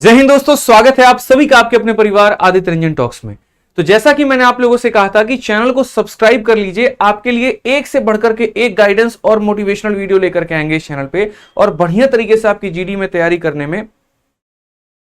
जय हिंद दोस्तों, स्वागत है आप सभी का आपके अपने परिवार आदित्य रंजन टॉक्स में। तो जैसा कि मैंने आप लोगों से कहा था कि चैनल को सब्सक्राइब कर लीजिए, आपके लिए एक से बढ़कर के एक गाइडेंस और मोटिवेशनल वीडियो लेकर के आएंगे इस चैनल पे और बढ़िया तरीके से आपकी जीडी में तैयारी करने में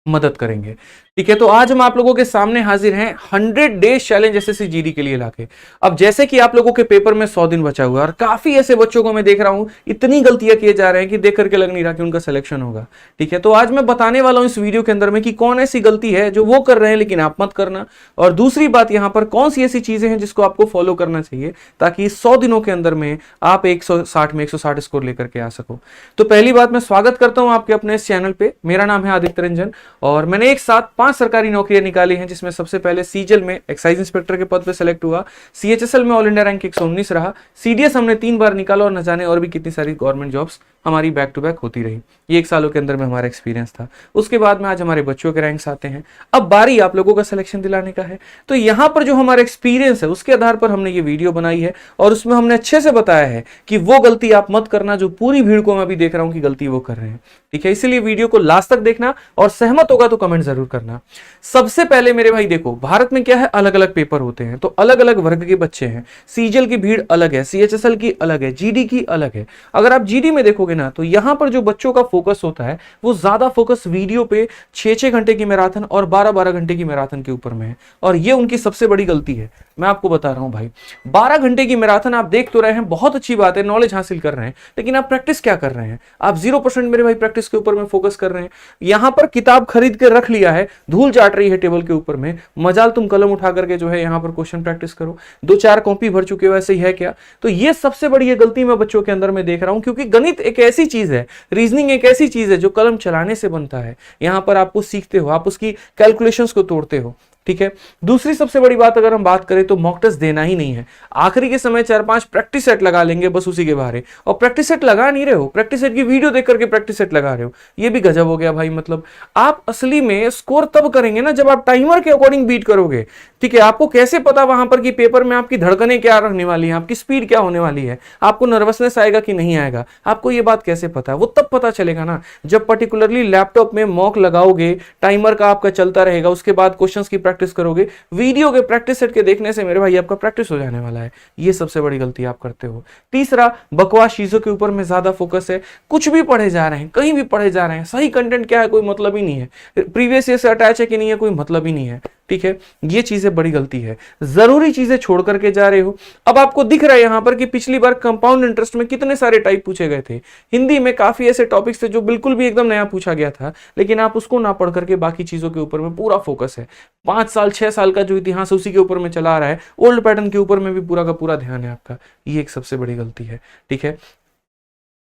मदद करेंगे। ठीक है, तो आज हम आप लोगों के सामने हाजिर हैं 100 डेज चैलेंज एसएससी जीडी के लिए लाके। अब जैसे कि आप लोगों के पेपर में 100 दिन बचा हुआ है और काफी ऐसे बच्चों को मैं देख रहा हूं इतनी गलतियां किए जा रहे हैं कि देख करके लग नहीं रहा कि उनका सिलेक्शन होगा। ठीक है, तो आज मैं बताने वाला हूं इस वीडियो के अंदर में कि कौन ऐसी गलती है जो वो कर रहे हैं लेकिन आप मत करना, और दूसरी बात यहां पर कौन सी ऐसी चीजें हैं जिसको आपको फॉलो करना चाहिए ताकि 100 दिनों के अंदर में आप 160 में 160 स्कोर लेकर के आ सको। तो पहली बात, मैं स्वागत करता हूं आपके अपने इस चैनल पे। मेरा नाम है आदित्य रंजन और मैंने एक साथ 5 सरकारी नौकरियां निकाली हैं, जिसमें सबसे पहले सीजल में एक्साइज इंस्पेक्टर के पद पे सेलेक्ट हुआ, सीएचएसएल में ऑल इंडिया रैंक 119 रहा, सीडीएस हमने 3 बार निकाला और न जाने और भी कितनी सारी गवर्नमेंट जॉब्स हमारी बैक टू बैक होती रही। ये 1 सालों के अंदर में हमारा एक्सपीरियंस था। उसके बाद में आज हमारे बच्चों के रैंक्स आते हैं। अब बारी आप लोगों का सिलेक्शन दिलाने का है। तो यहां पर जो हमारा एक्सपीरियंस है उसके आधार पर हमने ये वीडियो बनाई है और उसमें हमने अच्छे से बताया है कि वो गलती आप मत करना जो पूरी भीड़ को मैं अभी देख रहा हूं कि गलती वो कर रहे हैं। ठीक है, इसीलिए वीडियो को लास्ट तक देखना और सहमत होगा तो कमेंट जरूर करना। सबसे पहले मेरे भाई देखो, भारत में क्या है, अलग अलग पेपर होते हैं, तो अलग अलग वर्ग के बच्चे हैं। सीजल की भीड़ अलग है, सीएचएसएल की अलग है, जीडी की अलग है। अगर आप जीडी में देखोगे ना तो यहां पर जो बच्चों का फोकस होता है वो ज्यादा फोकस वीडियो पे 6-6 घंटे की मैराथन और 12-12 घंटे की मैराथन के ऊपर में है, और ये उनकी सबसे बड़ी गलती है। मैं आपको बता रहा हूं भाई, 12 घंटे की मैराथन आप देख तो रहे हैं, बहुत अच्छी बात है, नॉलेज हासिल कर रहे हैं, लेकिन आप प्रैक्टिस क्या कर रहे हैं? आप 0% मेरे भाई प्रैक्टिस के ऊपर में फोकस कर रहे हैं। यहां पर किताब खरीद के रख लिया है, धूल चाट रही है टेबल के ऊपर में, मजाल तुम कलम उठा करके जो है यहां पर क्वेश्चन प्रैक्टिस करो। 2-4 कॉपी भर चुके हो, ऐसे ही है क्या? तो ये सबसे बड़ी ये गलती मैं बच्चों के अंदर में देख रहा हूं, क्योंकि गणित एक ऐसी चीज है, रीजनिंग एक ऐसी चीज है जो कलम चलाने से बनता है। यहां पर आपको सीखते हो, आप उसकी कैलकुलेशंस को तोड़ते हो। ठीक है, दूसरी सबसे बड़ी बात अगर हम बात करें तो मॉक टेस्ट देना ही नहीं है। आखिरी के समय 4-5 प्रैक्टिस सेट लगा लेंगे बस उसी के बारे, और प्रैक्टिस सेट लगा नहीं रहे हो, प्रैक्टिस सेट की वीडियो देख करके प्रैक्टिस सेट लगा रहे हो। ये भी गजब हो गया भाई। मतलब आप असली में स्कोर तब करेंगे ना जब आप टाइमर के अकॉर्डिंग बीट करोगे। ठीक है, आपको कैसे पता वहां पर कि पेपर में आपकी धड़कनें क्या रहने वाली हैं, आपकी स्पीड क्या होने वाली है, आपको नर्वसनेस आएगा कि नहीं आएगा, आपको ये बात कैसे पता है? वो तब पता चलेगा ना जब पर्टिकुलरली लैपटॉप में मॉक लगाओगे, टाइमर का आपका चलता रहेगा, उसके बाद क्वेश्चंस की प्रैक्टिस करोगे। वीडियो के प्रैक्टिस सेट के देखने से मेरे भाई आपका प्रैक्टिस हो जाने वाला है। ये सबसे बड़ी गलती आप करते हो। तीसरा, बकवास चीजों के ऊपर में ज्यादा फोकस है। कुछ भी पढ़े जा रहे हैं, कहीं भी पढ़े जा रहे हैं, सही कंटेंट क्या है कोई मतलब ही नहीं है, प्रीवियस ईयर से अटैच है कि नहीं है कोई मतलब ही नहीं है। ठीक है, ये चीजें बड़ी गलती है, जरूरी चीजें छोड़ करके जा रहे हो। अब आपको दिख रहा है यहां पर कि पिछली बार कंपाउंड इंटरेस्ट में कितने सारे टाइप पूछे गए थे। हिंदी में काफी ऐसे टॉपिक्स थे जो बिल्कुल भी एकदम नया पूछा गया था, लेकिन आप उसको ना पढ़ करके बाकी चीजों के ऊपर में पूरा फोकस है। 5 साल 6 साल का जो इतिहास उसी के ऊपर में चला रहा है, ओल्ड पैटर्न के ऊपर में भी पूरा का पूरा ध्यान है आपका। ये एक सबसे बड़ी गलती है। ठीक है,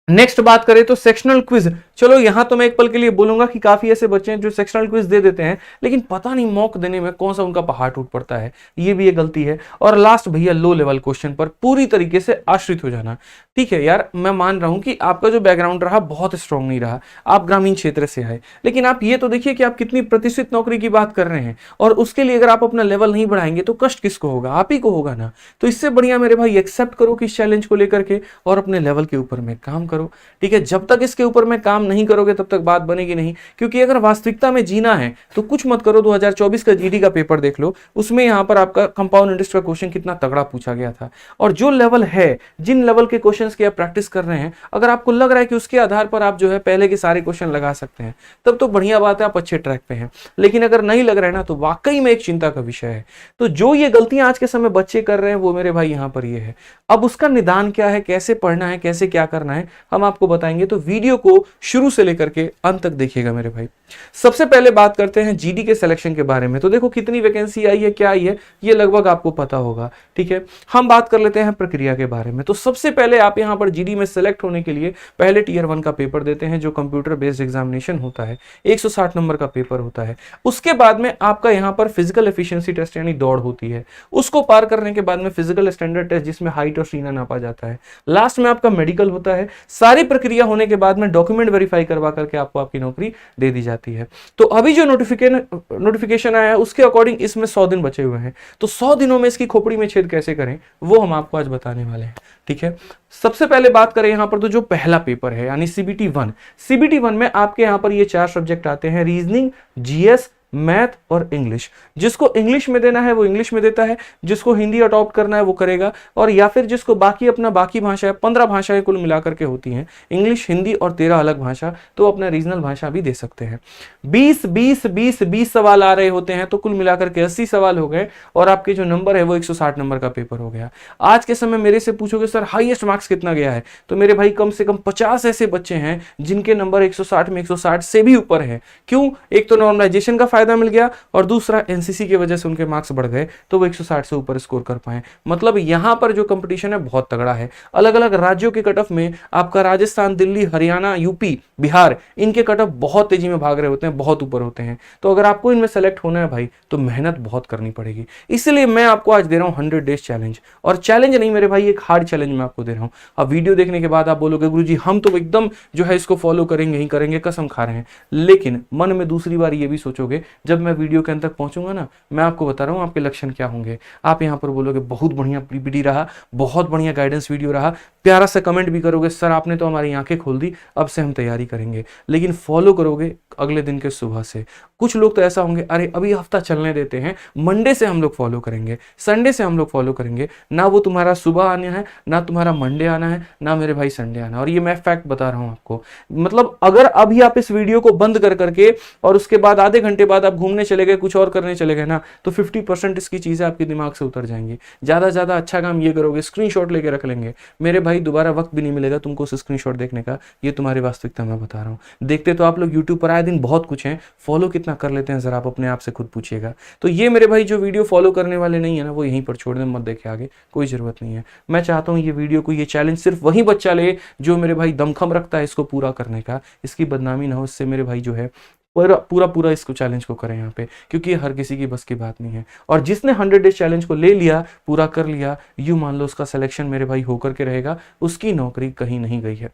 नेक्स्ट बात करें तो सेक्शनल क्विज। चलो यहां तो मैं एक पल के लिए बोलूंगा कि काफी ऐसे बच्चे हैं जो सेक्शनल क्विज दे देते हैं, लेकिन पता नहीं मॉक देने में कौन सा उनका पहाड़ टूट पड़ता है। ये भी एक गलती है। और लास्ट भैया, लो लेवल क्वेश्चन पर पूरी तरीके से आश्रित हो जाना। ठीक है यार, मैं मान रहा हूं कि आपका जो बैकग्राउंड रहा बहुत स्ट्रांग नहीं रहा, आप ग्रामीण क्षेत्र से आए, लेकिन आप ये तो देखिए कि आप कितनी प्रतिष्ठित नौकरी की बात कर रहे हैं, और उसके लिए अगर आप अपना लेवल नहीं बढ़ाएंगे तो कष्ट किसको होगा? आप ही को होगा ना। तो इससे बढ़िया मेरे भाई एक्सेप्ट करो कि इस चैलेंज को लेकर के और अपने लेवल के ऊपर में काम करो। ठीक है, जब तक इसके ऊपर में काम नहीं करोगे तब तक बात बनेगी नहीं, क्योंकि अगर वास्तविकता में जीना है तो कुछ मत करो। 2024 का जीडी का पेपर देख लो, उसमें यहां पर आपका कंपाउंड इंटरेस्ट का क्वेश्चन कितना तगड़ा पूछा गया था, और जो लेवल है, जिन लेवल के क्वेश्चंस की आप प्रैक्टिस कर रहे हैं, अगर आपको लग रहा है कि उसके आधार पर आप जो है पहले के सारे क्वेश्चन लगा सकते हैं, तब तो बढ़िया बात है, आप अच्छे ट्रैक पे हैं। लेकिन अगर नहीं लग रहा है ना तो वाकई में एक चिंता का विषय है। तो जो ये गलतियां आज के समय बच्चे कर रहे हैं वो मेरे भाई यहां पर ये है। अब उसका निदान क्या है, कैसे पढ़ना है, कैसे क्या करना है, हम आपको बताएंगे। तो वीडियो को शुरू से लेकर के अंत तक देखिएगा मेरे भाई। सबसे पहले बात करते हैं जीडी के सिलेक्शन के बारे में। तो देखो कितनी वैकेंसी आई है, क्या आई है, ये लगभग आपको पता होगा। ठीक है, हम बात कर लेते हैं प्रक्रिया के बारे में। तो सबसे पहले आप यहां पर जीडी में सेलेक्ट होने के लिए पहले टियर 1 का पेपर देते हैं, जो कंप्यूटर बेस्ड एग्जामिनेशन होता है, 160 नंबर का पेपर होता है। उसके बाद में आपका यहां पर फिजिकल एफिशिएंसी टेस्ट यानी दौड़ होती है। उसको पार करने के बाद में फिजिकल स्टैंडर्ड टेस्ट, जिसमें हाइट और सीना नापा जाता है। लास्ट में आपका मेडिकल होता है। सारी प्रक्रिया होने के बाद में डॉक्यूमेंट वेरीफाई करवा करके आपको आपकी नौकरी दे दी जाती है। तो अभी जो नोटिफिकेशन आया है उसके अकॉर्डिंग इसमें 100 दिन बचे हुए हैं, तो 100 दिनों में इसकी खोपड़ी में छेद कैसे करें वो हम आपको आज बताने वाले हैं। ठीक है, सबसे पहले बात करें यहां पर तो जो पहला पेपर है यानी CBT 1 में आपके यहां पर ये 4 सब्जेक्ट आते हैं, रीजनिंग, जीएस, मैथ और इंग्लिश। जिसको इंग्लिश में देना है वो इंग्लिश में देता है, जिसको हिंदी अडॉप्ट करना है वो करेगा, और या फिर जिसको बाकी भाषा है, 15 भाषाएं कुल मिलाकर के होती हैं, इंग्लिश, हिंदी और 13 अलग भाषा, तो अपना रीजनल भाषा भी दे सकते हैं। 20 सवाल आ रहे होते हैं, तो कुल मिलाकर के 80 सवाल हो गए, और आपके जो नंबर है वो 160 नंबर का पेपर हो गया। आज के समय मेरे से पूछोगे सर हाईएस्ट मार्क्स कितना गया है, तो मेरे भाई कम से कम 50 ऐसे बच्चे हैं जिनके नंबर 160 में 160 से भी ऊपर है। क्यों? एक तो नॉर्मलाइजेशन का फायदा मिल गया, और दूसरा एनसीसी की वजह से उनके मार्क्स बढ़ गए, तो वो 160 से ऊपर स्कोर कर पाए। मतलब यहां पर जो कंपटीशन है बहुत तगड़ा है। अलग अलग राज्यों के कट ऑफ में आपका राजस्थान, दिल्ली, हरियाणा, यूपी, बिहार, इनके कट ऑफ बहुत तेजी में भाग रहे होते हैं, बहुत ऊपर होते हैं। तो अगर आपको इनमें सेलेक्ट होना है भाई, तो मेहनत बहुत करनी पड़ेगी। इसलिए मैं आपको आज दे रहा हूं 100 डेज चैलेंज, और चैलेंज नहीं मेरे भाई, एक हार्ड चैलेंज मैं आपको दे रहा हूं। अब वीडियो देखने के बाद आप बोलोगे गुरुजी हम तो एकदम जो है इसको फॉलो करेंगे ही करेंगे, कसम खा रहे हैं, लेकिन मन में दूसरी बार ये भी सोचोगे, जब मैं वीडियो के अंत तक पहुंचूंगा ना, मैं आपको बता रहा हूं आपके लक्षण क्या होंगे। आप यहां पर बोलोगे बहुत बढ़िया पीपीटी रहा, बहुत बढ़िया गाइडेंस वीडियो रहा, प्यारा सा कमेंट भी करोगे सर आपने तो हमारी आंखें खोल दी, अब से हम तैयारी करेंगे। लेकिन फॉलो करोगे अगले दिन के सुबह से। कुछ लोग तो ऐसा होंगे अरे अभी हफ्ता चलने देते हैं, मंडे से हम लोग फॉलो करेंगे, संडे से हम लोग फॉलो करेंगे। ना वो तुम्हारा सुबह आना है, ना तुम्हारा मंडे आना है, ना मेरे भाई संडे आना है। और ये मैं फैक्ट बता रहा हूं आपको। मतलब अगर अभी आप इस वीडियो को बंद कर करके और उसके बाद आधे घंटे बाद आप घूमने चले गए, कुछ और करने चले गए ना, तो 50% इसकी चीजें आपके दिमाग से उतर जाएंगी। ज्यादा से ज्यादा अच्छा काम ये करोगे, स्क्रीनशॉट लेके रख लेंगे। मेरे भाई दोबारा वक्त भी नहीं मिलेगा तुमको उस स्क्रीनशॉट देखने का, ये तुम्हारी वास्तविकता मैं बता रहा हूं। देखते तो आप लोग यूट्यूब पर आए दिन बहुत कुछ है, फॉलो कितना कर लेते हैं जरा आप अपने आप से खुद पूछिएगा। तो ये मेरे भाई जो वीडियो फॉलो करने वाले नहीं है ना, वो यहीं पर छोड़ दें, मत देखे आगे, कोई जरूरत नहीं है। मैं चाहता हूं ये वीडियो को, ये चैलेंज सिर्फ वही बच्चा ले जो मेरे भाई दमखम रखता है इसको पूरा करने का, इसकी बदनामी ना हो, इससे मेरे भाई जो है पूरा इसको चैलेंज को करें यहाँ पे, क्योंकि हर किसी की बस की बात नहीं है। और जिसने 100 डेज चैलेंज को ले लिया, पूरा कर लिया, यूं मान लो उसका सिलेक्शन मेरे भाई होकर के रहेगा, उसकी नौकरी कहीं नहीं गई है।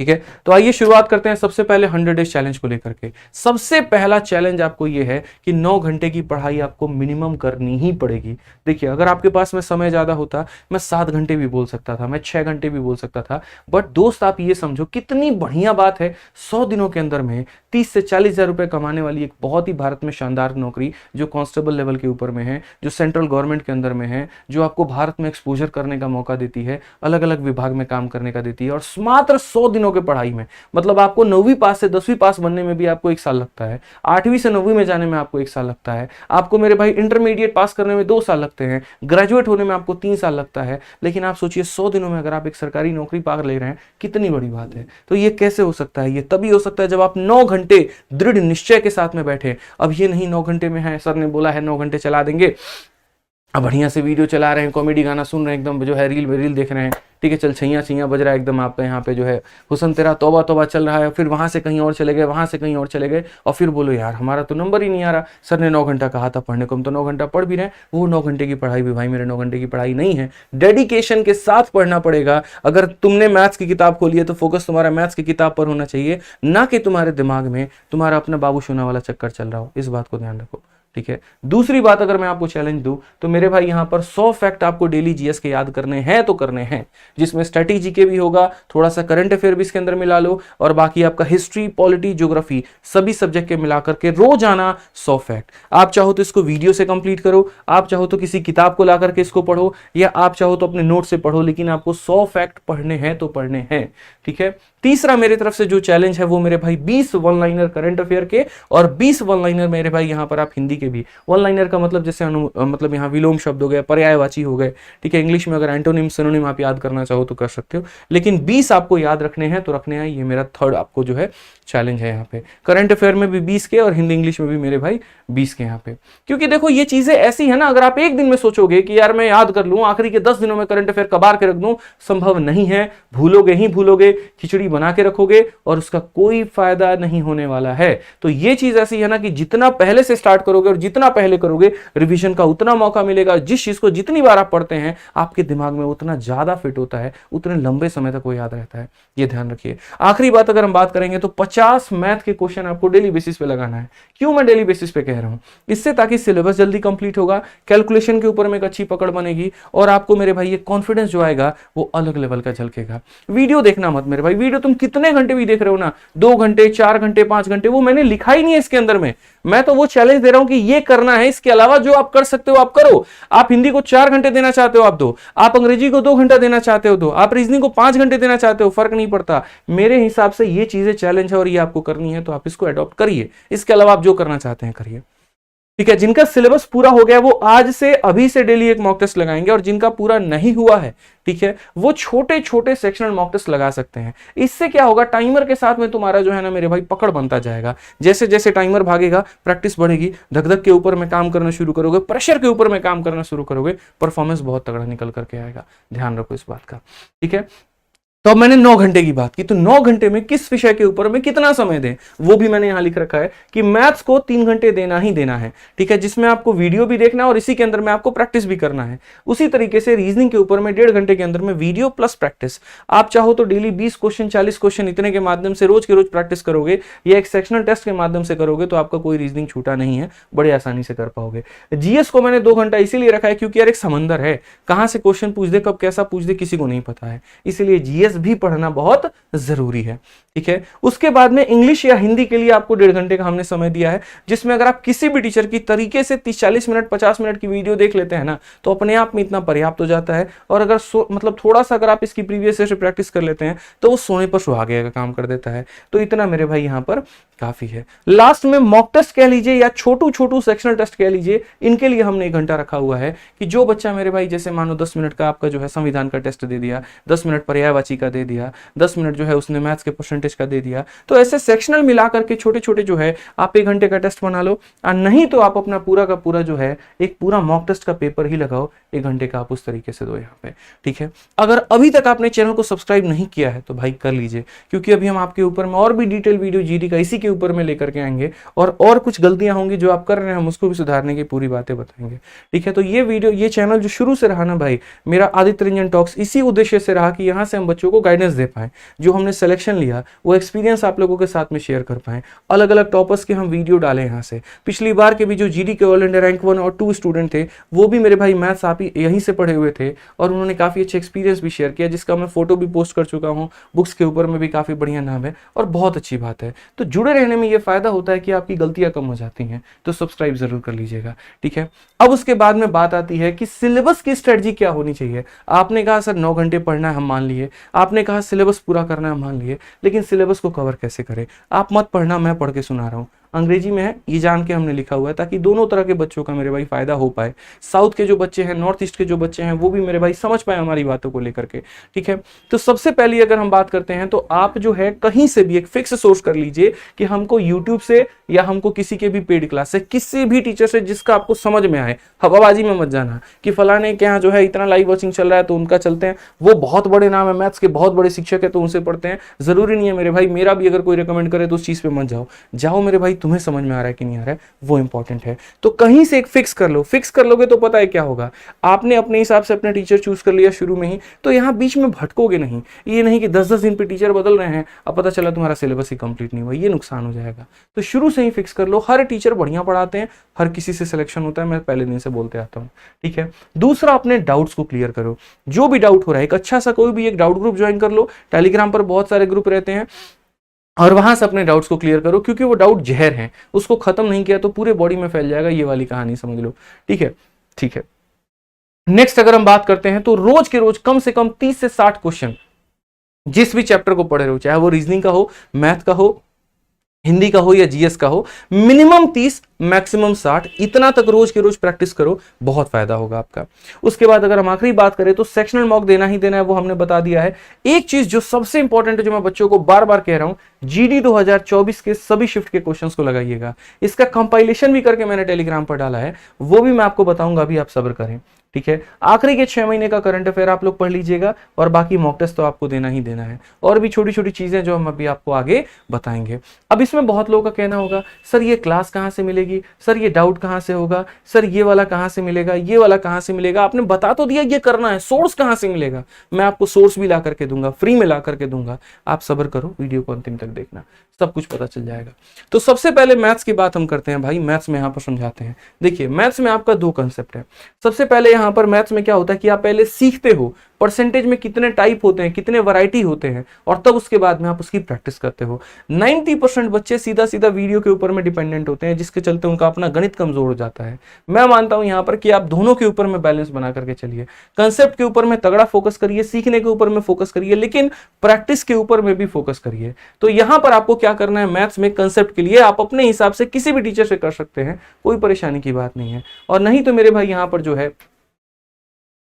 ठीक है, तो आइए शुरुआत करते हैं सबसे पहले 100 डेज चैलेंज को लेकर के। सबसे पहला चैलेंज आपको ये है कि 9 घंटे की पढ़ाई आपको मिनिमम करनी ही पड़ेगी। देखिए अगर आपके पास में समय ज्यादा होता, मैं 7 घंटे भी बोल सकता था, मैं 6 घंटे भी बोल सकता था, बट दोस्त आप ये समझो कितनी बढ़िया बात है, 100 दिनों के अंदर में 30 से 40 हजार रुपए कमाने वाली एक बहुत ही भारत में शानदार नौकरी, जो कांस्टेबल लेवल के ऊपर में है, जो सेंट्रल गवर्नमेंट के अंदर में है, जो आपको भारत में एक्सपोजर करने का मौका देती है, अलग अलग विभाग में काम करने का देती है, और मात्र 100 दिनों के पढ़ाई में, मतलब आपको 9वीं पास से 10वीं पास बनने में भी आपको 1 साल लगता है, 8वीं से 9वीं में जाने में आपको 1 साल लगता है, आपको मेरे भाई इंटरमीडिएट पास करने में 2 साल लगते हैं, ग्रेजुएट होने में आपको 3 साल लगता है। लेकिन आप सोचिए 100 दिनों में अगर आप एक सरकारी नौकरी पा ले रहे हैं, कितनी बड़ी बात है। तो ये कैसे हो सकता है? ये तभी हो सकता है जब आप 9 घंटे दृढ़ निश्चय के साथ में बैठे। अब ये नहीं 9 घंटे में है, सर ने बोला है 9 घंटे चला देंगे, अब बढ़िया से वीडियो चला रहे हैं, कॉमेडी गाना सुन रहे हैं, एकदम जो है रील देख रहे हैं, ठीक है, चल छैया बज रहा है एकदम आपका यहाँ पे जो है, हुसन तेरा तौबा तौबा चल रहा है, फिर वहां से कहीं और चले गए, वहां से कहीं और चले गए, और फिर बोलो यार हमारा तो नंबर ही नहीं आ रहा, सर ने 9 घंटा कहा था पढ़ने को, हम तो 9 घंटा पढ़ भी रहे हैं। वो 9 घंटे की पढ़ाई भी भाई मेरे 9 घंटे की पढ़ाई नहीं है, डेडिकेशन के साथ पढ़ना पड़ेगा। अगर तुमने मैथ्स की किताब खोली है तो फोकस तुम्हारा मैथ्स की किताब पर होना चाहिए, ना कि तुम्हारे दिमाग में तुम्हारा अपना बाबू सोना वाला चक्कर चल रहा हो। इस बात को ध्यान रखो, ठीक है। दूसरी बात, अगर मैं आपको चैलेंज दूं तो मेरे भाई यहां पर 100 फैक्ट आपको डेली जीएस के याद करने हैं तो करने हैं, जिसमें स्ट्रेटेजी के भी होगा, थोड़ा सा करंट अफेयर भी इसके अंदर मिला लो, और बाकी आपका हिस्ट्री, पॉलिटी, ज्योग्राफी सभी सब्जेक्ट के मिलाकर के रोजाना 100 फैक्ट। आप चाहो तो इसको वीडियो से कंप्लीट करो, आप चाहो तो किसी किताब को ला करके इसको पढ़ो, या आप चाहो तो अपने नोट से पढ़ो, लेकिन आपको 100 फैक्ट पढ़ने हैं तो पढ़ने हैं, ठीक है। तीसरा मेरी तरफ से जो चैलेंज है वो मेरे भाई 20 वन लाइनर करंट अफेयर के, और 20 वन लाइनर मेरे भाई यहां पर आप हिंदी के भी। वन लाइनर का मतलब जैसे मतलब यहाँ विलोम शब्द हो गए, पर्यायवाची हो गए, ठीक है। इंग्लिश में अगर एंटोनिम सिनोनिम आप याद करना चाहो तो कर सकते हो, लेकिन 20 आपको याद रखने हैं तो रखने हैं। ये मेरा थर्ड आपको जो है चैलेंज है यहाँ पे। करंट अफेयर में भी 20 के, और हिंदी इंग्लिश में भी मेरे भाई 20 के यहाँ पे। क्योंकि देखो ये चीजें ऐसी है ना, अगर आप एक दिन में सोचोगे कि यार मैं याद कर लूं, आखिरी के 10 दिनों में करंट अफेयर कबार के रख दूं, संभव नहीं है, भूलोगे ही भूलोगे, खिचड़ी बना के रखोगे और उसका कोई फायदा नहीं होने वाला है। तो ये चीज ऐसी है ना कि जितना पहले से स्टार्ट करोगे और जितना पहले करोगे रिवीजन का उतना मौका मिलेगा। जिस चीज को जितनी बार आप पढ़ते हैं आपके दिमाग में उतना ज्यादा फिट होता है, उतने लंबे समय तक वो याद रहता है, ये ध्यान रखिए। आखिरी बात अगर हम बात करेंगे तो 50 मैथ के क्वेश्चन आपको डेली बेसिस पे लगाना है। क्यों मैं डेली बेसिस पे कह रहा हूं? इससे ताकि सिलेबस जल्दी कंप्लीट होगा, कैलकुलेशन के ऊपर में एक अच्छी पकड़ बनेगी और आपको मेरे भाई ये कॉन्फिडेंस जो आएगा वो अलग लेवल का झलकेगा। वीडियो देखना मत मेरे भाई, वीडियो तुम कितने घंटे भी देख रहे हो ना, 2 घंटे 4 घंटे 5 घंटे, वो मैंने लिखा ही नहीं है इसके अंदर में। मैं तो वो चैलेंज दे रहा हूं कि ये करना है, इसके अलावा जो आप कर सकते हो आप करो। आप हिंदी को 4 घंटे देना चाहते हो आप दो, आप अंग्रेजी को 2 घंटा देना चाहते हो दो, आप रीजनिंग को 5 घंटे देना चाहते हो, फर्क नहीं पड़ता। मेरे हिसाब से ये चीजें चैलेंज है और ये आपको करनी है, तो आप इसको अडॉप्ट करिए। इसके अलावा आप जो करना चाहते हैं करिए, ठीक है। जिनका सिलेबस पूरा हो गया वो आज से अभी से डेली एक मॉक टेस्ट लगाएंगे, और जिनका पूरा नहीं हुआ है, ठीक है, वो छोटे छोटे सेक्शनल मॉक टेस्ट लगा सकते हैं। इससे क्या होगा, टाइमर के साथ में तुम्हारा जो है ना मेरे भाई पकड़ बनता जाएगा। जैसे जैसे टाइमर भागेगा प्रैक्टिस बढ़ेगी, धक धक के ऊपर में काम करना शुरू करोगे, प्रेशर के ऊपर में काम करना शुरू करोगे, परफॉर्मेंस बहुत तगड़ा निकल करके आएगा। ध्यान रखो इस बात का, ठीक है। तो अब मैंने 9 घंटे की बात की, तो 9 घंटे में किस विषय के ऊपर में कितना समय दें वो भी मैंने यहां लिख रखा है कि मैथ्स को 3 घंटे देना ही देना है, ठीक है, जिसमें आपको वीडियो भी देखना है और इसी के अंदर में आपको प्रैक्टिस भी करना है। उसी तरीके से रीजनिंग के ऊपर में 1.5 घंटे के अंदर में वीडियो प्लस प्रैक्टिस। आप चाहो तो डेली 20 क्वेश्चन 40 क्वेश्चन इतने के माध्यम से रोज के रोज प्रैक्टिस करोगे या एक सेक्शनल टेस्ट के माध्यम से करोगे तो आपका कोई रीजनिंग छूटा नहीं है, बड़े आसानी से कर पाओगे। जीएस को मैंने 2 घंटा इसीलिए रखा है क्योंकि यार एक समंदर है, कहां से क्वेश्चन पूछ दे कब कैसा पूछ दे किसी को नहीं पता है, इसीलिए जीएस भी पढ़ना बहुत जरूरी है, ठीक है। उसके बाद में इंग्लिश या हिंदी के लिए आपको 1.5 घंटे का हमने समय दिया है, जिसमें अगर आप किसी भी टीचर की तरीके से 30-40 मिनट 50 मिनट की वीडियो देख लेते हैं ना तो अपने आप में इतना पर्याप्त हो जाता है। और अगर मतलब थोड़ा सा अगर आप इसकी प्रीवियस से प्रैक्टिस कर लेते हैं तो वो सोने पर सुहागे का काम कर देता है। तो इतना मेरे भाई यहां पर काफी है। लास्ट में मॉक टेस्ट कह लीजिए या छोटू छोटू सेक्शनल टेस्ट कह लीजिए, इनके लिए हमने 1 घंटा रखा हुआ है कि जो बच्चा मेरे भाई जैसे मानो 10 मिनट का आपका जो है संविधान का टेस्ट दे दिया, 10 मिनट पर्यायवाची का दे दिया, 10 मिनट जो है उसने मैथ्स के परसेंटेज का दे दिया, तो ऐसे सेक्शनल मिला करके छोटे छोटे जो है आप 1 घंटे का टेस्ट बना लो। और नहीं तो आप अपना पूरा का पूरा जो है एक पूरा मॉक टेस्ट का पेपर ही लगाओ, 1 घंटे का आप उस तरीके से दो यहाँ पे, ठीक है। अगर अभी तक आपने चैनल को सब्सक्राइब नहीं किया है तो भाई कर लीजिए, क्योंकि अभी हम आपके ऊपर में और भी डिटेल वीडियो जीडी का इसी के ऊपर में लेकर के आएंगे और कुछ गलतियां होंगी जो आप कर रहे हैं हम उसको भी सुधारने की पूरी बातें बताएंगे, ठीक है। तो ये वीडियो ये चैनल जो शुरू से रहा ना भाई मेरा आदित्य रंजन टॉक्स, इसी उद्देश्य से रहा कि यहाँ से हम बच्चों को गाइडेंस दे पाए, जो हमने सिलेक्शन लिया वो एक्सपीरियंस आप लोगों के साथ में शेयर कर पाए, अलग अलग टॉपर्स के हम वीडियो डालें यहाँ से। पिछली बार के भी जो जीडी के ऑल इंडिया रैंक 1 और 2 स्टूडेंट थे वो भी मेरे भाई मैथ्स आप ही यहीं से पढ़े हुए थे और उन्होंने काफी अच्छे एक्सपीरियंस भी शेयर किया, जिसका मैं फोटो भी पोस्ट कर चुका हूँ, बुक्स के ऊपर में भी काफी बढ़िया नाम है और बहुत अच्छी बात है। तो जुड़े रहने में ये फायदा होता है कि आपकी गलतियां कम हो जाती हैं, तो सब्सक्राइब जरूर कर लीजिएगा, ठीक है। अब उसके बाद में बात आती है कि सिलेबस की स्ट्रेटजी क्या होनी चाहिए। आपने कहा सर 9 घंटे पढ़ना है, हम मान लिए, आपने कहा सिलेबस पूरा करना है, मान लिए, लेकिन सिलेबस को कवर कैसे करें? आप मत पढ़ना, मैं पढ़ के सुना रहा हूं, अंग्रेजी में है ये जान के हमने लिखा हुआ है ताकि दोनों तरह के बच्चों का मेरे भाई फायदा हो पाए। साउथ के जो बच्चे हैं, नॉर्थ ईस्ट के जो बच्चे हैं वो भी मेरे भाई समझ पाए हमारी बातों को लेकर के, ठीक है। तो सबसे पहले अगर हम बात करते हैं तो आप जो है कहीं से भी एक फिक्स सोर्स कर लीजिए कि हमको यूट्यूब से या हमको किसी के भी पेड क्लास से, किसी भी टीचर से जिसका आपको समझ में आए। हवाबाजी में मत जाना कि फलाने के यहाँ जो है इतना लाइव वॉचिंग चल रहा है तो उनका चलते हैं, वो बहुत बड़े नाम है, मैथ्स के बहुत बड़े शिक्षक है तो उनसे पढ़ते हैं। जरूरी नहीं है मेरे भाई, मेरा भी अगर कोई रिकमेंड करे तो उस चीज पे मत जाओ। जाओ मेरे भाई तुम्हें समझ में आ रहा है कि नहीं आ रहा है वो इंपॉर्टेंट है। तो कहीं से एक फिक्स कर लो, फिक्स कर लोगे तो पता है क्या होगा, आपने अपने हिसाब से अपने टीचर चूज कर लिया शुरू में ही, तो यहाँ बीच में भटकोगे नहीं। ये नहीं कि 10-10 दिन पे टीचर बदल रहे हैं, अब पता चला तुम्हारा सिलेबस ही कंप्लीट नहीं हुआ, ये नुकसान हो जाएगा। तो शुरू से ही फिक्स कर लो। हर टीचर बढ़िया पढ़ाते हैं, हर किसी से सिलेक्शन होता है, मैं पहले दिन से बोलते आता हूँ, ठीक है। दूसरा, अपने डाउट्स को क्लियर करो। जो भी डाउट हो रहा है एक अच्छा सा कोई भी एक डाउट ग्रुप ज्वाइन कर लो, टेलीग्राम पर बहुत सारे ग्रुप रहते हैं, और वहां से अपने डाउट्स को क्लियर करो, क्योंकि वो डाउट जहर है, उसको खत्म नहीं किया तो पूरे बॉडी में फैल जाएगा। ये वाली कहानी समझ लो, ठीक है, ठीक है। नेक्स्ट अगर हम बात करते हैं तो रोज के रोज कम से कम 30 से 60 क्वेश्चन जिस भी चैप्टर को पढ़े रहो, चाहे वो रीजनिंग का हो, मैथ का हो, हिंदी का हो या जीएस का हो, मिनिमम 30 मैक्सिमम 60 इतना तक रोज के रोज प्रैक्टिस करो, बहुत फायदा होगा आपका। उसके बाद अगर हम आखिरी बात करें तो सेक्शनल मॉक देना ही देना है, वो हमने बता दिया है। एक चीज जो सबसे इंपॉर्टेंट है, जो मैं बच्चों को बार बार कह रहा हूं, जीडी 2024 के सभी शिफ्ट के क्वेश्चंस को लगाइएगा। इसका कंपाइलेशन भी करके मैंने टेलीग्राम पर डाला है, वो भी मैं आपको बताऊंगा, अभी आप सब्र करें। ठीक है। आखिरी के 6 महीने का करंट अफेयर आप लोग पढ़ लीजिएगा और बाकी मॉक टेस्ट तो आपको देना ही देना है, और भी छोटी छोटी चीजें जो हम अभी आपको आगे बताएंगे। अब इसमें बहुत लोगों का कहना होगा सर ये क्लास कहाँ से मिलेगी, सर ये डाउट कहाँ से होगा, सर ये वाला कहाँ से मिलेगा, ये वाला कहाँ से मिलेगा। आपने बता तो दिया ये करना है, सोर्स कहाँ से मिलेगा। मैं आपको सोर्स भी ला करके दूंगा, फ्री में ला करके दूंगा, आप सब्र करो, वीडियो को अंतिम तक देखना, सब कुछ पता चल जाएगा। तो सबसे पहले मैथ्स की बात हम करते हैं भाई, मैथ्स में यहाँ पर समझाते हैं। देखिए मैथ्स में आपका दो कंसेप्ट है। सबसे पहले यहाँ पर मैथ्स में क्या होता है कि आप पहले सीखते हो परसेंटेज में कितने टाइप होते हैं, कितने वैरायटी होते हैं, और तब उसके बाद में आप उसकी प्रैक्टिस करते हो। 90% बच्चे सीधा सीधा वीडियो के ऊपर में डिपेंडेंट होते हैं, जिसके चलते उनका अपना गणित कमजोर हो जाता है। मैं मानता हूं यहाँ पर कि आप दोनों के ऊपर में बैलेंस बना करके चलिए, कंसेप्ट के ऊपर में तगड़ा फोकस करिए, सीखने के ऊपर में फोकस करिए, लेकिन प्रैक्टिस के ऊपर में भी फोकस करिए। तो यहाँ पर आपको क्या करना है, मैथ्स में कंसेप्ट के लिए आप अपने हिसाब से किसी भी टीचर से कर सकते हैं, कोई परेशानी की बात नहीं है। और नहीं तो मेरे भाई यहाँ पर जो है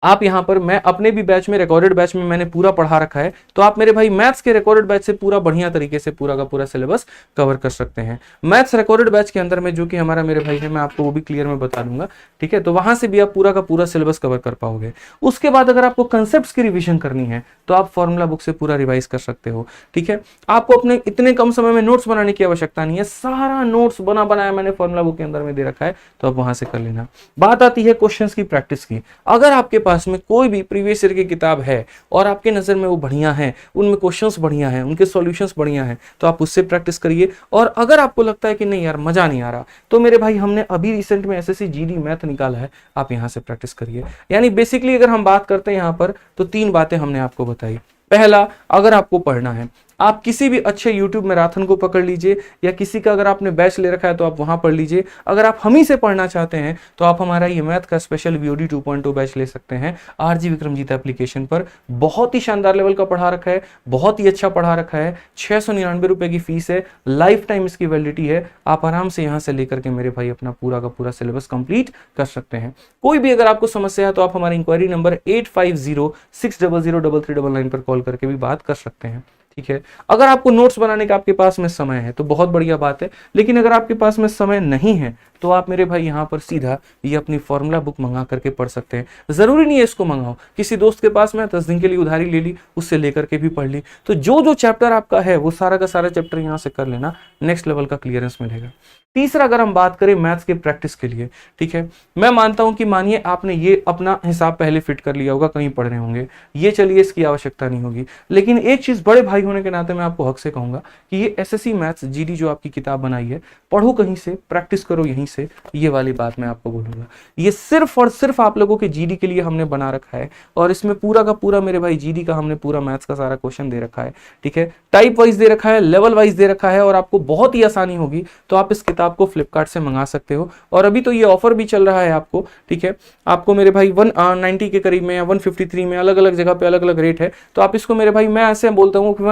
आप यहाँ पर, मैं अपने भी बैच में, रिकॉर्डेड बैच में मैंने पूरा पढ़ा रखा है, तो आप मेरे भाई मैथ्स के रिकॉर्डेड बैच से पूरा बढ़िया तरीके से पूरा का पूरा सिलेबस कवर कर सकते हैं। मैथ्स रिकॉर्डेड बैच के अंदर में जो कि हमारा मेरे भाई है, मैं आपको वो भी क्लियर में बता दूंगा, ठीक है। तो वहां से भी आप पूरा का पूरा सिलेबस कवर कर पाओगे। उसके बाद अगर आपको कंसेप्ट की रिविजन करनी है तो आप फॉर्मूला बुक से पूरा रिवाइज कर सकते हो, ठीक है। आपको अपने इतने कम समय में नोट्स बनाने की आवश्यकता नहीं है, सारा नोट्स बनाया मैंने फॉर्मूला बुक के अंदर में दे रखा है, तो आप वहां से कर लेना। बात आती है क्वेश्चंस की प्रैक्टिस की। अगर आपके पास में कोई भी प्रीवियस ईयर की किताब है और आपके नजर में वो बढ़िया है, उनमें क्वेश्चंस बढ़िया हैं, उनके सॉल्यूशंस बढ़िया हैं, तो आप उससे प्रैक्टिस करिए। और अगर आपको लगता है कि नहीं यार मजा नहीं आ रहा, तो मेरे भाई हमने अभी रिसेंट में एसएससी जीडी मैथ निकाला है, आप यहां से प्रैक्टिस करिए। यानी बेसिकली अगर हम बात करते हैं यहां पर, तो 3 बातें हमने आपको बताई। पहला, अगर आपको पढ़ना है, आप किसी भी अच्छे YouTube मैराथन को पकड़ लीजिए, या किसी का अगर आपने बैच ले रखा है तो आप वहां पढ़ लीजिए। अगर आप हम ही से पढ़ना चाहते हैं तो आप हमारा ये मैथ का स्पेशल VOD 2.0 बैच ले सकते हैं RG विक्रमजीत एप्लीकेशन पर। बहुत ही शानदार लेवल का पढ़ा रखा है, बहुत ही अच्छा पढ़ा रखा है। 699 रुपए की फीस है, लाइफ टाइम इसकी वैलिडिटी है। आप आराम से यहाँ से लेकर के मेरे भाई अपना पूरा का पूरा सिलेबस कंप्लीट कर सकते हैं। कोई भी अगर आपको समस्या है तो आप हमारे इंक्वायरी नंबर 8506003399 पर कॉल करके भी बात कर सकते हैं, ठीक है। अगर आपको नोट्स बनाने का आपके पास में समय है तो बहुत बढ़िया बात है, लेकिन अगर आपके पास में समय नहीं है तो आप मेरे भाई यहाँ पर सीधा ये अपनी फॉर्मूला बुक मंगा करके पढ़ सकते हैं। जरूरी नहीं है इसको मंगाओ, किसी दोस्त के पास में 10 दिन के लिए उधारी ले ली, उससे लेकर के भी पढ़ ली। तो जो जो चैप्टर आपका है वो सारा का सारा चैप्टर यहाँ से कर लेना, नेक्स्ट लेवल का क्लियरेंस मिलेगा। तीसरा, अगर हम बात करें मैथ्स के प्रैक्टिस के लिए, ठीक है, मैं मानता हूं कि मानिए आपने ये अपना हिसाब पहले फिट कर लिया होगा, कहीं पढ़ रहे होंगे, ये चलिए इसकी आवश्यकता नहीं होगी। लेकिन एक चीज बड़े भाई होने के नाते मैं आपको हक से कहूंगा कि ये एसएससी मैथ्स जीडी जो आपकी किताब बनाई है, पढ़ो कहीं से, प्रैक्टिस करो यहीं से, ये वाली बात मैं आपको बोलूंगा। ये सिर्फ और सिर्फ आप लोगों के जीडी के लिए हमने बना रखा है, और इसमें पूरा का पूरा मेरे भाई जीडी का हमने पूरा मैथ्स का सारा क्वेश्चन दे रखा है, ठीक है। टाइप वाइज दे रखा है, लेवल वाइज दे रखा है, और आपको बहुत ही आसानी होगी तो आप इस किताब को फ्लिपकार्ट से मंगा सकते हो। और अभी तो ये ऑफर भी चल रहा है आपको, ठीक है। आपको मेरे भाई 190 के करीब में या 153 में, अलग अलग जगह पे अलग अलग रेट है, तो आप इसको मेरे भाई, मैं ऐसे बोलता हूँ कि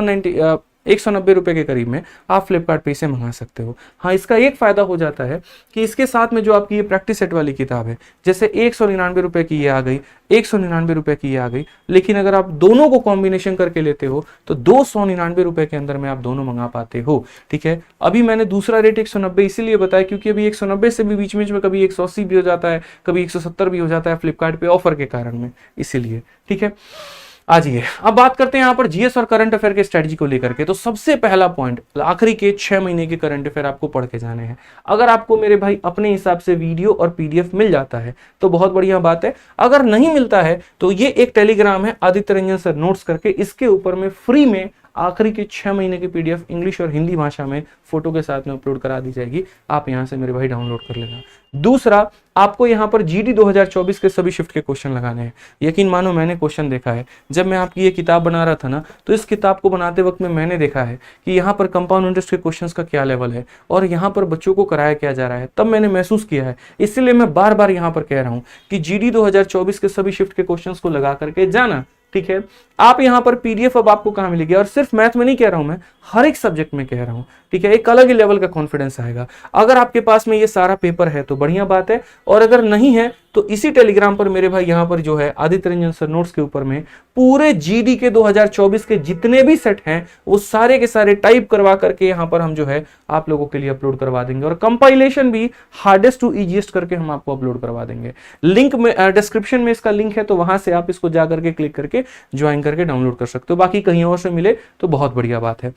190 रुपए के करीब में आप फ्लिपकार्ट पे इसे मंगा सकते हो। हाँ, इसका एक फायदा हो जाता है कि इसके साथ में जो आपकी ये प्रैक्टिस सेट वाली किताब है, जैसे 199 रुपए की ये आ गई, 199 रुपए की ये आ गई, लेकिन अगर आप दोनों को कॉम्बिनेशन करके लेते हो तो 299 रुपए के अंदर में आप दोनों मंगा पाते हो, ठीक है। अभी मैंने दूसरा रेट 190 इसीलिए बताया क्योंकि अभी 190 से भी बीच में कभी 180 भी हो जाता है, कभी 170 भी हो जाता है फ्लिपकार्ट पे ऑफर के कारण में, इसीलिए, ठीक है। आइए अब बात करते हैं यहाँ पर जीएस और करंट अफेयर के स्ट्रेटजी को लेकर के। तो सबसे पहला पॉइंट, आखिरी के 6 महीने के करंट अफेयर आपको पढ़ के जाने हैं। अगर आपको मेरे भाई अपने हिसाब से वीडियो और पीडीएफ मिल जाता है तो बहुत बढ़िया बात है, अगर नहीं मिलता है तो ये एक टेलीग्राम है आदित्य रंजन सर नोट्स करके, इसके ऊपर में फ्री में आखिरी के 6 महीने की पीडीएफ इंग्लिश और हिंदी भाषा में फोटो के साथ में अपलोड करा दी जाएगी, आप यहां से मेरे भाई डाउनलोड कर लेना। दूसरा, आपको यहां पर जीडी 2024 के सभी शिफ्ट के क्वेश्चन लगाने हैं। यकीन मानो मैंने क्वेश्चन देखा है, जब मैं आपकी ये किताब बना रहा था ना, तो इस किताब को बनाते वक्त में मैंने देखा है कि यहाँ पर कंपाउंड इंटरेस्ट के क्वेश्चंस का क्या लेवल है और यहाँ पर बच्चों को कराया क्या जा रहा है, तब मैंने महसूस किया है। इसलिए मैं बार बार यहाँ पर कह रहा हूँ कि जीडी 2024 के सभी शिफ्ट के क्वेश्चंस को लगा करके जाना, ठीक है। आप यहाँ पर पीडीएफ अब आपको कहाँ मिलेगी, और सिर्फ मैथ में नहीं कह रहा हूं मैं, हर एक सब्जेक्ट में कह रहा हूं, ठीक है। एक अलग ही लेवल का कॉन्फिडेंस आएगा। अगर आपके पास में ये सारा पेपर है तो बढ़िया बात है, और अगर नहीं है तो इसी टेलीग्राम पर मेरे भाई यहाँ पर जो है आदित्य रंजन सर नोट्स के ऊपर में पूरे जीडी के 2024 के जितने भी सेट हैं वो सारे के सारे टाइप करवा करके यहाँ पर हम जो है आप लोगों के लिए अपलोड करवा देंगे, और कंपाइलेशन भी हार्डेस्ट टू इजीएस्ट करके हम आपको अपलोड करवा देंगे। लिंक में डिस्क्रिप्शन में इसका लिंक है, तो वहां से आप इसको जा करके क्लिक करके ज्वाइन करके डाउनलोड कर सकते हो। बाकी कहीं और से मिले तो बहुत बढ़िया बात है।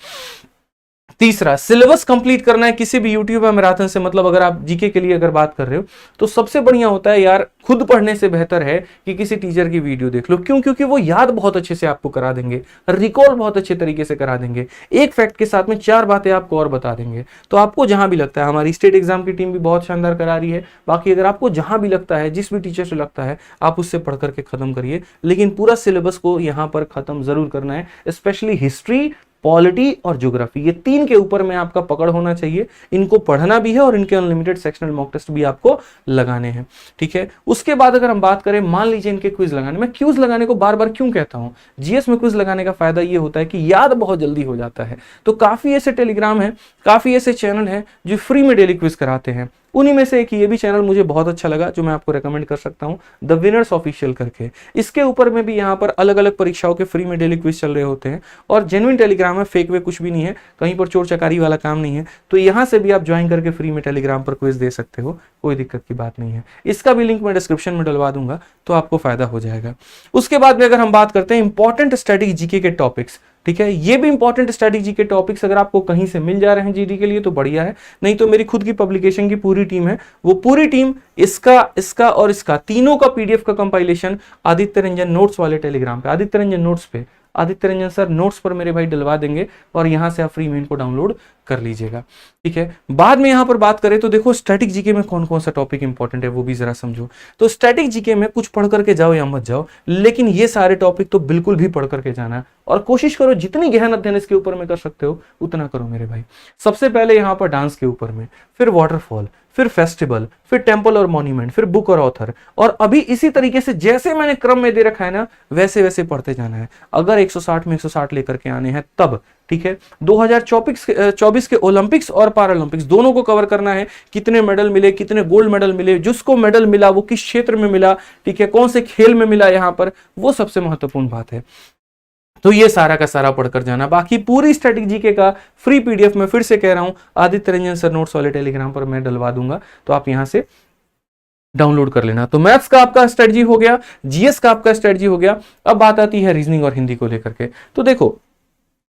तीसरा, सिलेबस कंप्लीट करना है किसी भी यूट्यूब या मैराथन से, मतलब अगर आप जीके के लिए अगर बात कर रहे हो तो सबसे बढ़िया होता है यार, खुद पढ़ने से बेहतर है कि किसी टीचर की वीडियो देख लो। क्यों? क्योंकि वो याद बहुत अच्छे से आपको करा देंगे, रिकॉल बहुत अच्छे तरीके से करा देंगे, एक फैक्ट के साथ में 4 बातें आपको और बता देंगे। तो आपको जहां भी लगता है, हमारी स्टेट एग्जाम की टीम भी बहुत शानदार करा रही है, बाकी अगर आपको जहां भी लगता है, जिस भी टीचर से लगता है, आप उससे पढ़ करके खत्म करिए, लेकिन पूरा सिलेबस को यहां पर खत्म जरूर करना है। स्पेशली हिस्ट्री, पॉलिटी और ज्योग्राफी, ये 3 के ऊपर में आपका पकड़ होना चाहिए। इनको पढ़ना भी है और इनके अनलिमिटेड सेक्शनल मॉक टेस्ट भी आपको लगाने हैं, ठीक है। उसके बाद अगर हम बात करें, मान लीजिए इनके क्विज लगाने, मैं क्विज लगाने को बार बार क्यों कहता हूं, जीएस में क्विज लगाने का फायदा ये होता है कि याद बहुत जल्दी हो जाता है। तो काफी ऐसे टेलीग्राम है, काफी ऐसे चैनल है जो फ्री में डेली क्विज कराते हैं। उन्हीं में से एक ये भी चैनल मुझे बहुत अच्छा लगा, जो मैं आपको रेकमेंड कर सकता हूं, द विनर्स ऑफिशियल करके। इसके ऊपर में भी यहाँ पर अलग अलग परीक्षाओं के फ्री में डेली क्विज चल रहे होते हैं, और जेन्युइन टेलीग्राम है, फेक वे कुछ भी नहीं है, कहीं पर चोर चकारी वाला काम नहीं है। तो यहाँ से भी आप ज्वाइन करके फ्री में टेलीग्राम पर क्विज दे सकते हो, कोई दिक्कत की बात नहीं है। इसका भी लिंक मैं डिस्क्रिप्शन में डलवा दूंगा, तो आपको फायदा हो जाएगा। उसके बाद में अगर हम बात करते हैं इंपॉर्टेंट स्टैटिक जीके के टॉपिक्स, ठीक है, ये भी इंपॉर्टेंट स्ट्रैटेजी के टॉपिक्स अगर आपको कहीं से मिल जा रहे हैं जीडी के लिए तो बढ़िया है, नहीं तो मेरी खुद की पब्लिकेशन की पूरी टीम है, वो पूरी टीम इसका और इसका तीनों का पीडीएफ का कंपाइलेशन आदित्य रंजन नोट्स वाले टेलीग्राम पे, आदित्य रंजन नोट्स पे, आदित्य रंजन सर नोट्स पर मेरे भाई डलवा देंगे, और यहां से आप फ्री में इनको डाउनलोड कर लीजिएगा, ठीक है। बाद में यहां पर बात करें तो देखो स्टैटिक जीके में कौन कौन सा टॉपिक इंपॉर्टेंट है वो भी जरा समझो। तो स्टैटिक जीके में कुछ पढ़ करके जाओ या मत जाओ, लेकिन ये सारे टॉपिक तो बिल्कुल भी पढ़ करके जाना है, और कोशिश करो जितनी गहन अध्ययन इसके ऊपर में कर सकते हो उतना करो मेरे भाई। सबसे पहले यहां पर डांस के ऊपर में, फिर वाटरफॉल, फिर फेस्टिवल, फिर टेम्पल और मॉन्यूमेंट, फिर बुक और ऑथर, और अभी इसी तरीके से जैसे मैंने क्रम में दे रखा है ना, वैसे वैसे पढ़ते जाना है। अगर 160 में 160 लेकर के आने हैं तब, ठीक है। 2024 के ओलंपिक्स और पैरालंपिक्स दोनों को कवर करना है, कितने मेडल मिले, कितने गोल्ड मेडल मिले, जिसको मेडल मिला वो किस क्षेत्र में मिला, ठीक है, कौन से खेल में मिला, यहां पर वो सबसे महत्वपूर्ण बात है। तो ये सारा का सारा पढ़कर जाना। बाकी पूरी स्टैटिक जीके का फ्री पीडीएफ में फिर से कह रहा हूं आदित्य रंजन सर नोट्स वाले टेलीग्राम पर मैं डलवा दूंगा, तो आप यहां से डाउनलोड कर लेना। तो मैथ्स का आपका स्ट्रेटजी हो गया, जीएस का आपका स्ट्रेटजी हो गया। अब बात आती है रीजनिंग और हिंदी को लेकर के। तो देखो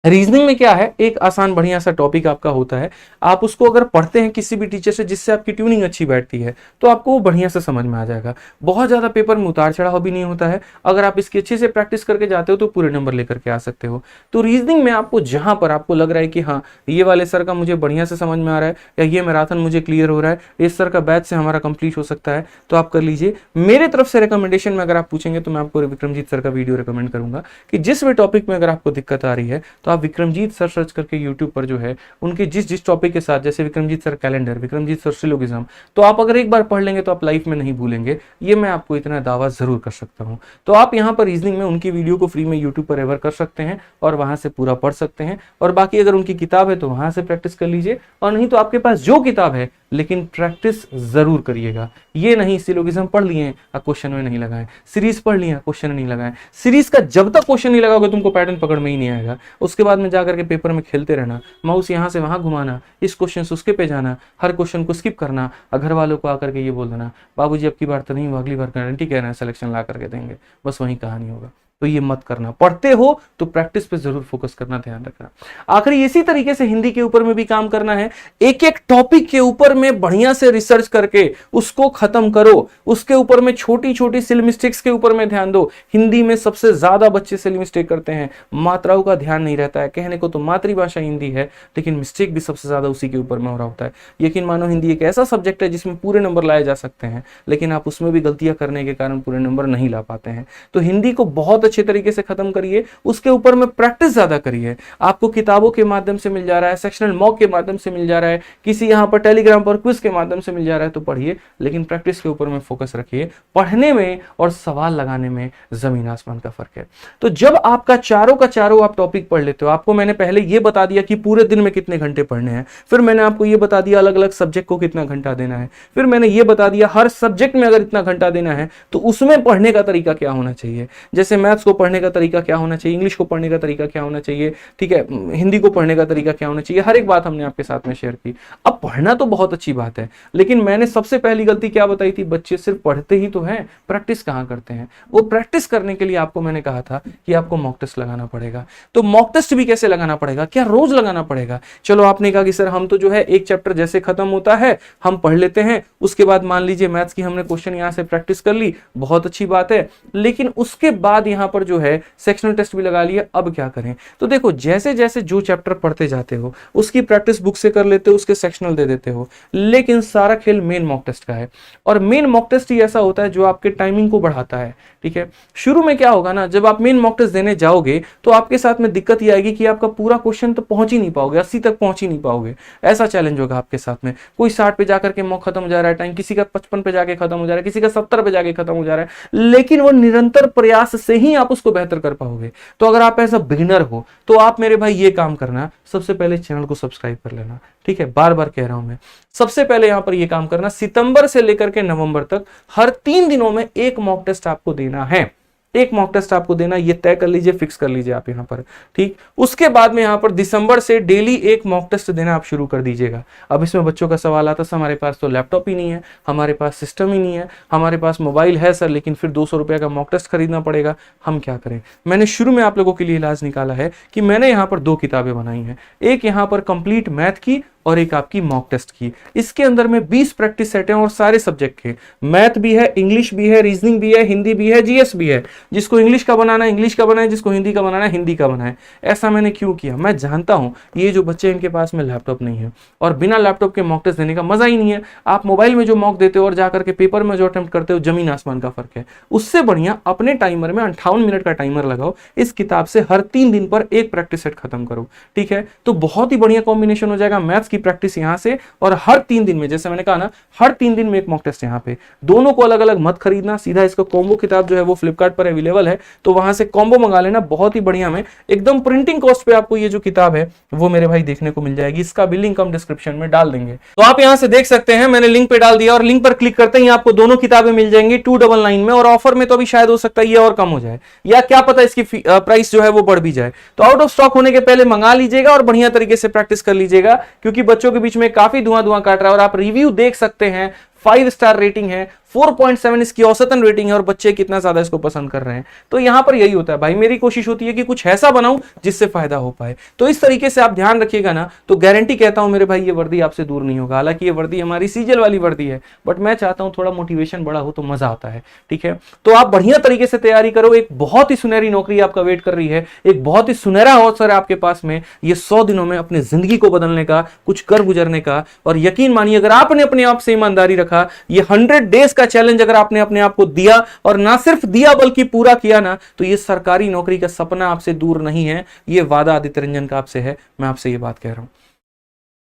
रीजनिंग में क्या है, एक आसान बढ़िया सा टॉपिक आपका होता है, आप उसको अगर पढ़ते हैं किसी भी टीचर से जिससे आपकी ट्यूनिंग अच्छी बैठती है तो आपको वो बढ़िया से समझ में आ जाएगा। बहुत ज्यादा पेपर में उतार चढ़ाव भी नहीं होता है, अगर आप इसकी अच्छे से प्रैक्टिस करके जाते हो तो पूरे नंबर लेकर के आ सकते हो। तो रीजनिंग में आपको जहां पर आपको लग रहा है कि हाँ ये वाले सर का मुझे बढ़िया से समझ में आ रहा है, या ये मैराथन मुझे क्लियर हो रहा है, इस सर का बैच से हमारा कंप्लीट हो सकता है, तो आप कर लीजिए। मेरे तरफ से रिकमेंडेशन में अगर आप पूछेंगे तो मैं आपको विक्रमजीत सर का वीडियो रिकमेंड करूंगा कि जिस भी टॉपिक में अगर आपको दिक्कत आ रही है तो आप विक्रमजीत सर सर्च करके यूट्यूब पर जो है उनके जिस टॉपिक के साथ, जैसे Vikramjit sir calendar, Vikramjit sir syllogism, तो आप अगर एक बार पढ़ लेंगे तो आप लाइफ में नहीं भूलेंगे, ये मैं आपको इतना दावा जरूर कर सकता हूं। तो आप यहां पर रीजनिंग में उनकी वीडियो को फ्री में यूट्यूब पर रेफर कर सकते हैं और वहां से पूरा पढ़ सकते हैं, और बाकी अगर उनकी किताब है तो वहां से प्रैक्टिस कर लीजिए, और नहीं तो आपके पास जो किताब है लेकिन प्रैक्टिस जरूर करिएगा। ये नहीं सिलोगिज्म पढ़ लिए क्वेश्चन में नहीं लगाए, सीरीज पढ़ लिया क्वेश्चन नहीं लगाए, सीरीज का जब तक क्वेश्चन नहीं लगाओगे तुमको पैटर्न पकड़ में ही नहीं आएगा। उसके बाद में जाकर के पेपर में खेलते रहना, माउस यहां से वहां घुमाना, इस क्वेश्चन से उसके पे जाना, हर क्वेश्चन को स्किप करना, घर वालों को आकर के ये बोल देना बाबूजी अब की बार तो नहीं, अगली बार गारंटी कह रहे हैं सिलेक्शन ला करके देंगे, बस वही कहानी होगा। तो ये मत करना, पढ़ते हो तो प्रैक्टिस पे जरूर फोकस करना, ध्यान रखना। आखिरी इसी तरीके से हिंदी के ऊपर में भी काम करना है, एक एक टॉपिक के ऊपर में बढ़िया से रिसर्च करके उसको खत्म करो, उसके ऊपर में छोटी छोटी सिल मिस्टेक्स के ऊपर में ध्यान दो। हिंदी में सबसे ज्यादा बच्चे सिल मिस्टेक करते हैं, मात्राओं का ध्यान नहीं रहता है, कहने को तो मातृभाषा हिंदी है लेकिन मिस्टेक भी सबसे ज्यादा उसी के ऊपर में हो रहा होता है। यकीन मानो हिंदी एक ऐसा सब्जेक्ट है जिसमें पूरे नंबर लाए जा सकते हैं, लेकिन आप उसमें भी गलतियां करने के कारण पूरे नंबर नहीं ला पाते हैं। तो हिंदी को बहुत अच्छे तरीके से खत्म करिए, उसके ऊपर में प्रैक्टिस ज्यादा करिए। आपको किताबों के माध्यम से मिल जा रहा है, सेक्शनल मॉक के माध्यम से मिल जा रहा है, किसी यहाँ पर टेलीग्राम पर क्विज के माध्यम से मिल जा रहा है, तो पढ़िए, लेकिन प्रैक्टिस के ऊपर में फोकस रखिए। पढ़ने में और सवाल लगाने में जमीन आसमान का फर्क है। तो जब आपका चारों का चारों आप टॉपिक पढ़ लेते हो, आपको मैंने पहले ये बता दिया कि पूरे दिन में कितने घंटे पढ़ने हैं, फिर मैंने आपको ये बता दिया अलग अलग सब्जेक्ट को कितना घंटा देना है, फिर मैंने ये बता दिया हर सब्जेक्ट में अगर इतना घंटा देना है तो उसमें पढ़ने का तरीका क्या होना चाहिए। जैसे मैथ्स को पढ़ने का तरीका क्या होना चाहिए, इंग्लिश को पढ़ने का तरीका क्या होना चाहिए, ठीक है, हिंदी को पढ़ने का तरीका क्या होना चाहिए, हर एक बात हमने आपके साथ में शेयर की। अब पढ़ना तो बहुत अच्छी बात है, लेकिन मैंने सबसे पहली गलती क्या बताई थी, बच्चे सिर्फ पढ़ते ही तो हैं, प्रैक्टिस कहां करते हैं। वो प्रैक्टिस करने के लिए आपको मैंने कहा था कि आपको मॉक टेस्ट लगाना पड़ेगा। तो मॉक टेस्ट भी कैसे लगाना पड़ेगा, क्या रोज लगाना पड़ेगा। चलो आपने कहा कि सर हम तो जो है एक चैप्टर जैसे खत्म होता है हम पढ़ लेते हैं, उसके बाद मान लीजिए मैथ्स की हमने क्वेश्चन यहां से प्रैक्टिस कर ली, बहुत अच्छी बात है, लेकिन उसके बाद यहां पर जो है सेक्शनल टेस्ट भी लगा लिया, अब क्या करें। तो देखो जैसे जैसे जो चैप्टर पढ़ते जाते हो उसकी प्रैक्टिस बुक से कर लेते हो, उसके सेक्शनल दे देते हो, लेकिन सारा खेल मेन मॉक टेस्ट का है। और मेन मॉक टेस्ट ही ऐसा होता है जो आपके टाइमिंग को बढ़ाता है, ठीक है। शुरू में क्या होगा ना, जब आप मेन मॉक टेस्ट देने जाओगे तो आपके साथ में दिक्कत ये आएगी कि आपका पूरा क्वेश्चन तो पहुंच ही नहीं पाओगे, 80 तक पहुंच ही नहीं पाओगे, ऐसा चैलेंज होगा आपके साथ में। कोई 60 पे जाकर के मॉक खत्म हो जा रहा है टाइम, किसी का 55 पे जाके खत्म हो जा रहा है, किसी का 70 पे जाके खत्म हो जा रहा है, लेकिन वो निरंतर प्रयास से ही आप उसको बेहतर कर पाओगे। तो अगर आप ऐसा बिगिनर हो तो आप मेरे भाई ये काम करना, सबसे पहले चैनल को सब्सक्राइब कर लेना, ठीक है, बार बार कह रहा हूं मैं, सबसे पहले यहां पर ये काम करना, सितंबर से लेकर के नवंबर तक हर 3 दिनों में एक मॉक टेस्ट आपको देना है, एक मॉक टेस्ट आपको देना, ये तय कर लीजिए, फिक्स कर लीजिए आप यहां पर, ठीक। उसके बाद में यहां पर दिसंबर से डेली एक मॉक टेस्ट देना आप शुरू कर दीजिएगा। अब इसमें बच्चों का सवाल आता है, हमारे पास तो लैपटॉप ही नहीं है, हमारे पास सिस्टम ही नहीं है, हमारे पास मोबाइल है सर लेकिन फिर 200 रुपए का मॉक टेस्ट खरीदना पड़ेगा, हम क्या करें। मैंने शुरू में आप लोगों के लिए इलाज निकाला है कि मैंने यहां पर 2 किताबें बनाई हैं, एक यहां पर कंप्लीट मैथ की और एक आपकी मॉक टेस्ट की। इसके अंदर में 20 प्रैक्टिस सेट हैं और सारे सब्जेक्ट के, मैथ भी है, इंग्लिश भी है, रीजनिंग भी है, हिंदी भी है, जीएस भी है। जिसको इंग्लिश का बनाना है इंग्लिश का बनाए, जिसको हिंदी का बनाना है हिंदी का बनाए। ऐसा मैंने क्यों किया, मैं जानता हूं ये जो बच्चे इनके पास में लैपटॉप नहीं है और बिना लैपटॉप के मॉक टेस्ट देने का मजा ही नहीं है। आप मोबाइल में जो मॉक देते हो और जाकर के पेपर में जो अटेम्प्ट करते हो, जमीन आसमान का फर्क है। उससे बढ़िया अपने टाइमर में 58 मिनट का टाइमर लगाओ, इस किताब से हर 3 दिन पर एक प्रैक्टिस सेट खत्म करो, ठीक है। तो बहुत ही बढ़िया कॉम्बिनेशन हो जाएगा, मैथ्स की प्रैक्टिस यहां से और हर 3 दिन में, जैसे मैंने कहा ना, हर 3 दिन में एक मॉक टेस्ट यहां पे। दोनों को अलग अलग मत खरीदना, सीधा इसका कॉम्बो किताब जो है वो फ्लिपकार्ट पर अवेलेबल है, तो वहां से कॉम्बो मंगा लेना, बहुत ही बढ़िया में एकदम प्रिंटिंग कॉस्ट पे आपको ये जो किताब है वो मेरे भाई देखने को मिल जाएगी। इसका भी लिंक हम डिस्क्रिप्शन में डाल देंगे, तो आप यहां से देख सकते हैं, मैंने लिंक पे डाल दिया और लिंक पर क्लिक करते ही आपको दोनों किताबें मिल जाएंगी 299 में, और ऑफर में तो अभी शायद हो सकता है ये और कम हो जाए, या क्या पता इसकी प्राइस जो है वो बढ़ भी जाए। तो आउट ऑफ स्टॉक होने के पहले मंगा लीजिएगा और बढ़िया तरीके से प्रैक्टिस कर लीजिएगा, क्योंकि बच्चों के बीच में काफी धुआं काट रहा है और आप रिव्यू देख सकते हैं, 5 स्टार रेटिंग है, 4.7 इसकी औसतन रेटिंग है और बच्चे कितना ज्यादा इसको पसंद कर रहे हैं। तो यहां पर यही होता है भाई, मेरी कोशिश होती है कि कुछ ऐसा बनाऊं जिससे फायदा हो पाए। तो इस तरीके से आप ध्यान रखिएगा ना, तो गारंटी कहता हूं मेरे भाई ये वर्दी आपसे दूर नहीं होगा। हालांकि ये वर्दी हमारी सीजल वाली वर्दी है, बट मैं चाहता हूं थोड़ा मोटिवेशन बड़ा हो तो मजा आता है, ठीक है। तो आप बढ़िया तरीके से तैयारी करो, एक बहुत ही सुनहरी नौकरी आपका वेट कर रही है, एक बहुत ही सुनहरा अवसर है आपके पास में, ये 100 दिनों में अपनी जिंदगी को बदलने का, कुछ कर गुजरने का। और यकीन मानिए अगर आपने अपने आप से ईमानदारी रखा, ये 100 डेज का चैलेंज अगर आपने अपने आप को दिया, और ना सिर्फ दिया बल्कि पूरा किया ना, तो ये सरकारी नौकरी का सपना आपसे दूर नहीं है, ये वादा आदित्य रंजन का आपसे है, मैं आपसे ये बात कह रहा हूं,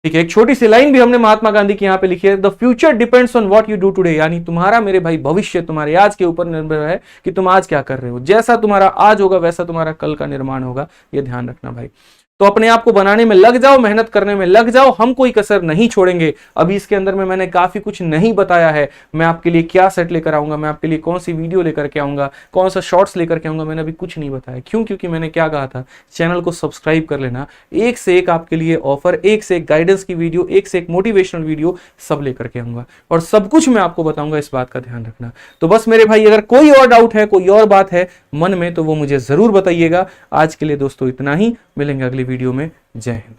ठीक है। एक छोटी सी लाइन भी हमने महात्मा गांधी की यहां पे लिखी है, the future depends on what you do today, यानी तुम्हारा मेरे भाई भविष्य तुम्हारे आज के ऊपर निर्भर है कि तुम आज क्या कर रहे हो। जैसा तुम्हारा आज होगा वैसा तुम्हारा कल का निर्माण होगा, ये ध्यान रखना भाई। तो अपने आप को बनाने में लग जाओ, मेहनत करने में लग जाओ, हम कोई कसर नहीं छोड़ेंगे। अभी इसके अंदर में मैंने काफी कुछ नहीं बताया है, मैं आपके लिए क्या सेट लेकर आऊंगा, मैं आपके लिए कौन सी वीडियो लेकर के आऊंगा, कौन सा शॉर्ट्स लेकर के आऊंगा, मैंने अभी कुछ नहीं बताया। क्यों? क्योंकि मैंने क्या कहा था, चैनल को सब्सक्राइब कर लेना, एक से एक आपके लिए ऑफर, एक से एक गाइडेंस की वीडियो, एक से एक मोटिवेशनल वीडियो सब लेकर के आऊंगा और सब कुछ मैं आपको बताऊंगा, इस बात का ध्यान रखना। तो बस मेरे भाई अगर कोई और डाउट है, कोई और बात है मन में, तो वो मुझे जरूर बताइएगा। आज के लिए दोस्तों इतना ही, मिलेंगे अगली वीडियो में। जय हिंद।